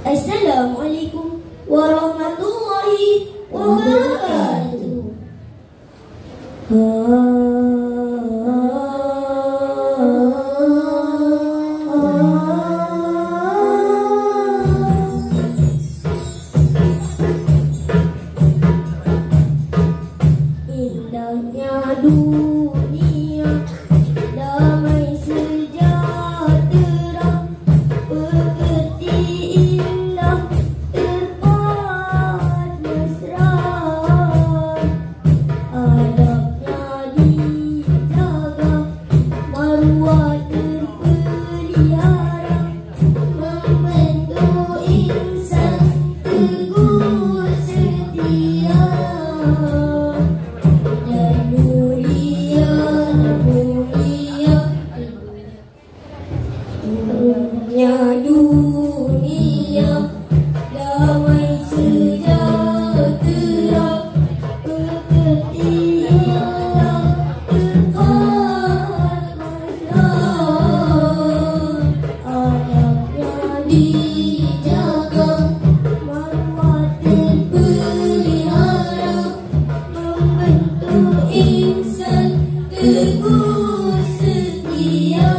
Assalamualaikum warahmatullahi wabarakatuh. Indahnya dunia, damai sejahtera, pekerti indah, terpad mesra, adabnya dijaga, maruah terpelihara, membentuk insan teguh setia. Dunia, damai sejahtera, pekerti indah, terpad mesra, adabnya dijaga, maruah terpelihara, membentuk insan teguh setia.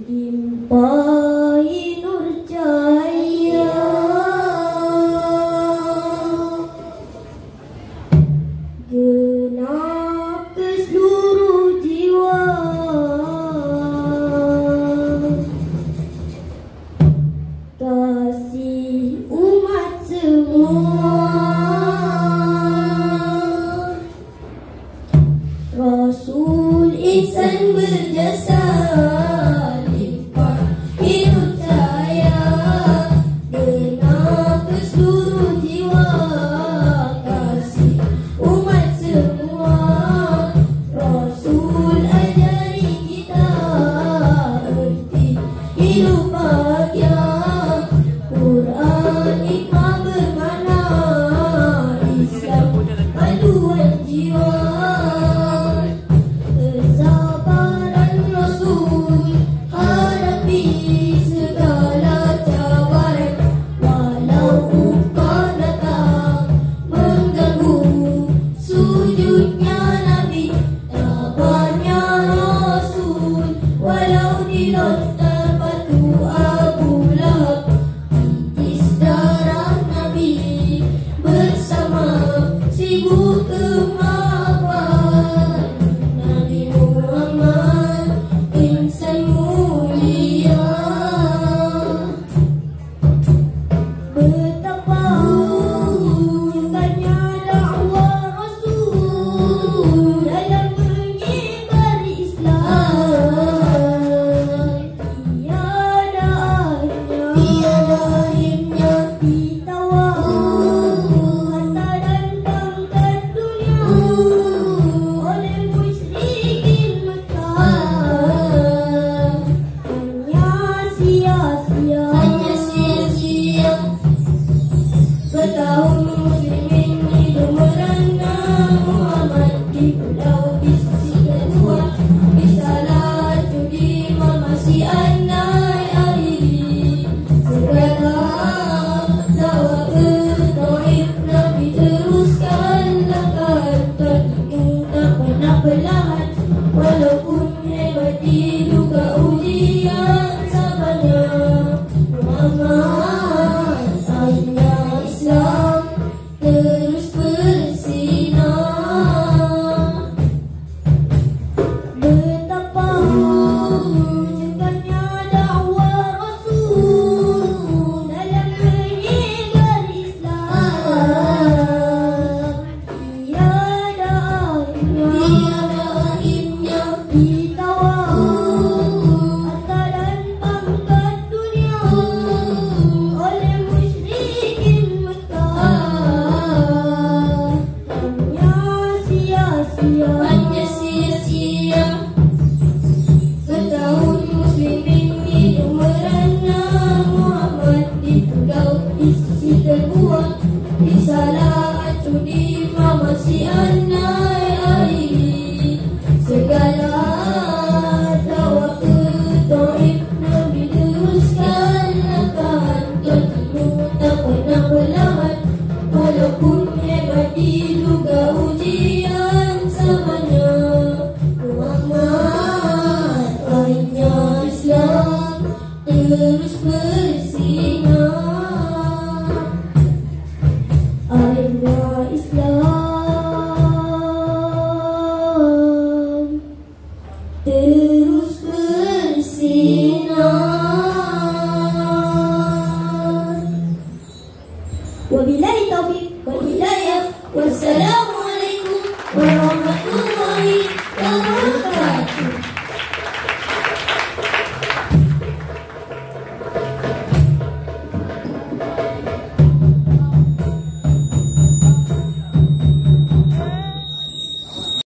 limpahi nur cahaya genap ke seluruh jiwa, kasih umat semua. Rasul insan berjasa, limpahi nur cahaya genap ke seluruh jiwa, kasih umat semua. Rasul ajari kita erti hidup bahagia. Quran hikmah bermakna, Islam panduan jiwa. Kesabaran Rasul hadapi segala cabaran, walau upah datang mengganggu sujudnya Nabi. Tabahnya Rasul walau dilontar batu Abu Lahab. Titis darah Nabi bersama 1000 kemaafan. Nabi Muhammad insan mulia. Betapa hebatnya dakwah Rasul dalam menyebar Islam. Tiada akhirnya ditawar harta dan pangkat dunia oleh musyrikin Mekah. Hanya sia-sia setahun muslimin hidup merana. Muhammad di pulau di sisi kedua, risalah judi masih andai akhiri. Segala dakwah ke tauhid Nabi teruskan, langkah tertimu tak pernah perlahan. Walaupun hebat diduga ujian, sabarnya Muhammad akhirnya Islam terus bersinar. Betapa hebatnya dakwah Rasul dalam menyebar Islam. Tiada akhirnya ditawar harta dan pangkat dunia oleh musyrikin Mekah. Hanya sia-sia setahun muslimin hidup merana. Muhammad di pulau di sisi kedua, risalah judi masih andai akhiri. Segala dakwah ke tauhid Nabi teruskan, langkah tertimu tak pernah perlahan. Walaupun hebat diduga ujian, sabarnya Muhammad akhirnya Islam terus bersinar. Akhirnya Islam terus bersinar. Wabillahi taufiq wal hidayah. Wassalamualaikum warahmatullahi